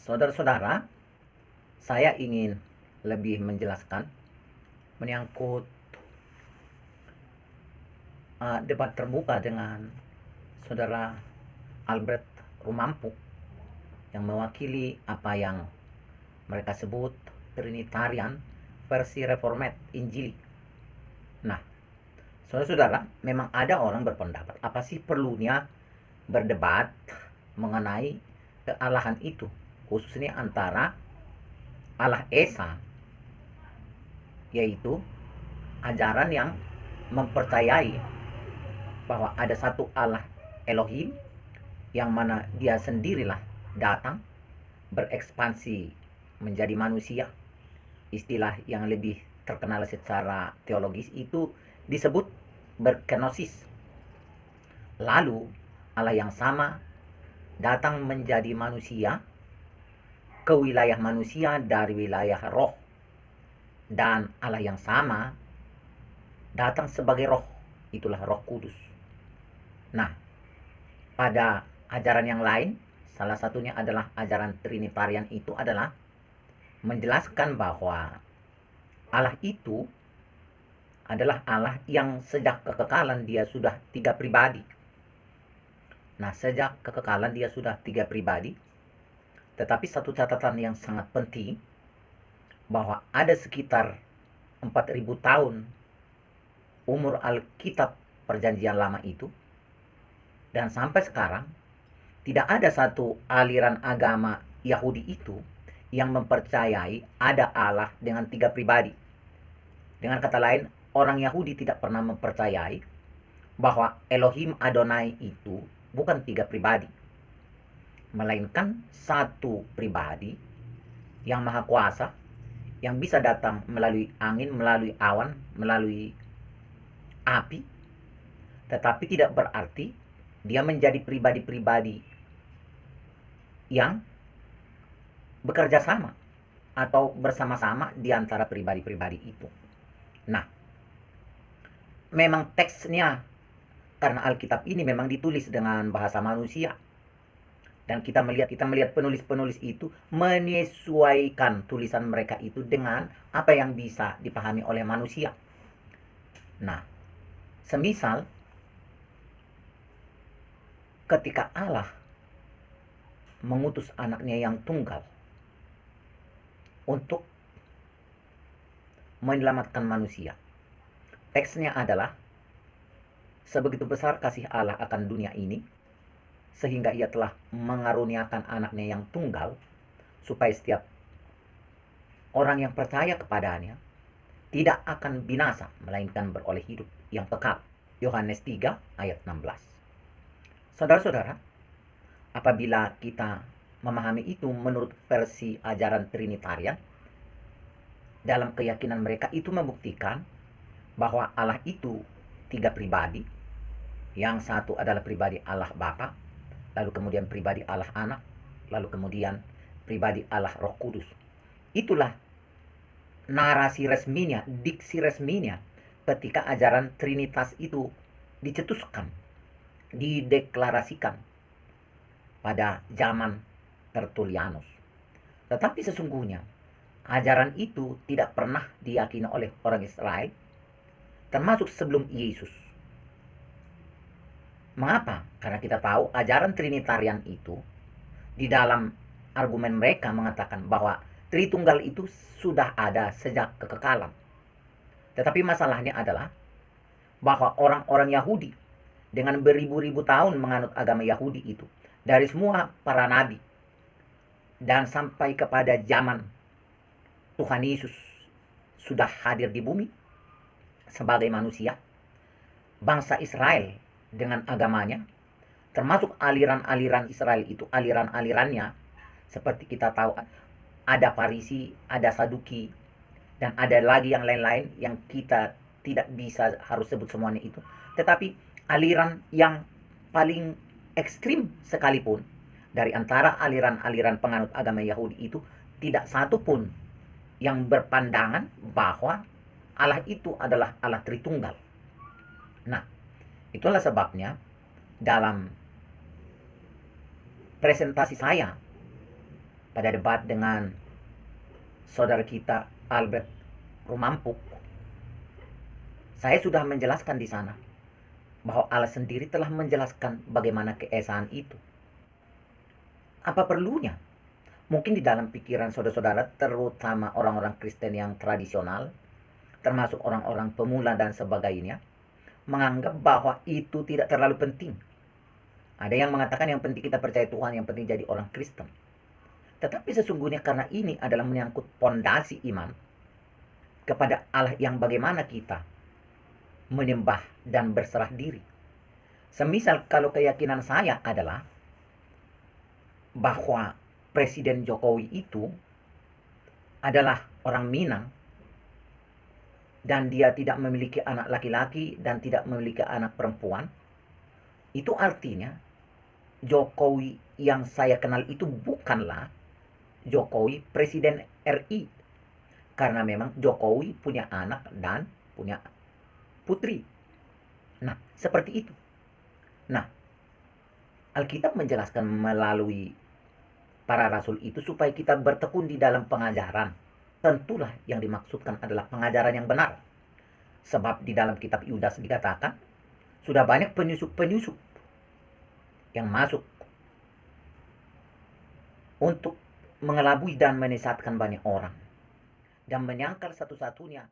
Saudara-saudara, saya ingin lebih menjelaskan menyangkut debat terbuka dengan saudara Albert Rumampu yang mewakili apa yang mereka sebut Trinitarian versi Reformed Injili. Nah, saudara-saudara, memang ada orang berpendapat apa sih perlunya berdebat mengenai kealahan itu, khususnya antara Allah Esa, yaitu ajaran yang mempercayai bahwa ada satu Allah Elohim yang mana dia sendirilah datang berekspansi menjadi manusia. Istilah yang lebih terkenal secara teologis itu disebut berkenosis. Lalu Allah yang sama datang menjadi manusia ke wilayah manusia dari wilayah roh. Dan Allah yang sama datang sebagai roh, itulah Roh Kudus. Nah, pada ajaran yang lain, salah satunya adalah ajaran Trinitarian, itu adalah menjelaskan bahwa Allah itu adalah Allah yang sejak kekekalan dia sudah 3 pribadi. Nah, sejak kekekalan dia sudah 3 pribadi, tetapi satu catatan yang sangat penting, bahwa ada sekitar 4.000 tahun umur Alkitab Perjanjian Lama itu, dan sampai sekarang tidak ada satu aliran agama Yahudi itu yang mempercayai ada Allah dengan 3 pribadi. Dengan kata lain, orang Yahudi tidak pernah mempercayai bahwa Elohim Adonai itu bukan 3 pribadi, melainkan satu pribadi yang maha kuasa, yang bisa datang melalui angin, melalui awan, melalui api, tetapi tidak berarti dia menjadi pribadi-pribadi yang bekerja sama atau bersama-sama di antara pribadi-pribadi itu. Nah, memang teksnya, karena Alkitab ini memang ditulis dengan bahasa manusia, dan kita melihat penulis-penulis itu menyesuaikan tulisan mereka itu dengan apa yang bisa dipahami oleh manusia. Nah, semisal ketika Allah mengutus anaknya yang tunggal untuk menyelamatkan manusia. Teksnya adalah, sebegitu besar kasih Allah akan dunia ini, sehingga ia telah mengaruniakan anaknya yang tunggal, supaya setiap orang yang percaya kepadanya tidak akan binasa, melainkan beroleh hidup yang kekal. Yohanes 3 ayat 16. Saudara-saudara, apabila kita memahami itu menurut versi ajaran Trinitarian, dalam keyakinan mereka itu membuktikan bahwa Allah itu 3 pribadi. Yang satu adalah pribadi Allah Bapa, lalu kemudian pribadi Allah Anak, lalu kemudian pribadi Allah Roh Kudus. Itulah narasi resminya, diksi resminya ketika ajaran Trinitas itu dicetuskan, dideklarasikan pada zaman Tertullianus. Tetapi sesungguhnya ajaran itu tidak pernah diyakini oleh orang Israel, termasuk sebelum Yesus. Mengapa? Karena kita tahu ajaran Trinitarian itu di dalam argumen mereka mengatakan bahwa Tritunggal itu sudah ada sejak kekekalan. Tetapi masalahnya adalah bahwa orang-orang Yahudi dengan beribu-ribu tahun menganut agama Yahudi itu, dari semua para nabi dan sampai kepada zaman Tuhan Yesus sudah hadir di bumi sebagai manusia, bangsa Israel dengan agamanya, termasuk aliran-aliran Israel itu, aliran-alirannya seperti kita tahu ada Farisi, ada Saduki, dan ada lagi yang lain-lain yang kita tidak bisa harus sebut semuanya itu. Tetapi aliran yang paling ekstrim sekalipun dari antara aliran-aliran penganut agama Yahudi itu, tidak satu pun yang berpandangan bahwa Allah itu adalah Allah Tritunggal. Nah, itulah sebabnya dalam presentasi saya pada debat dengan saudara kita Albert Rumampuk, saya sudah menjelaskan di sana bahwa Allah sendiri telah menjelaskan bagaimana keesaan itu. Apa perlunya? Mungkin di dalam pikiran saudara-saudara, terutama orang-orang Kristen yang tradisional, termasuk orang-orang pemula dan sebagainya, menganggap bahwa itu tidak terlalu penting. Ada yang mengatakan yang penting kita percaya Tuhan, yang penting jadi orang Kristen. Tetapi sesungguhnya karena ini adalah menyangkut pondasi iman kepada Allah yang bagaimana kita menyembah dan berserah diri. Semisal kalau keyakinan saya adalah bahwa Presiden Jokowi itu adalah orang Minang dan dia tidak memiliki anak laki-laki dan tidak memiliki anak perempuan, itu artinya Jokowi yang saya kenal itu bukanlah Jokowi Presiden RI. Karena memang Jokowi punya anak dan punya putri. Nah, seperti itu. Nah, Alkitab menjelaskan melalui para rasul itu supaya kita bertekun di dalam pengajaran. Tentulah yang dimaksudkan adalah pengajaran yang benar. Sebab di dalam kitab Yudas dikatakan, sudah banyak penyusup-penyusup yang masuk untuk mengelabui dan menyesatkan banyak orang. Dan menyangkal satu-satunya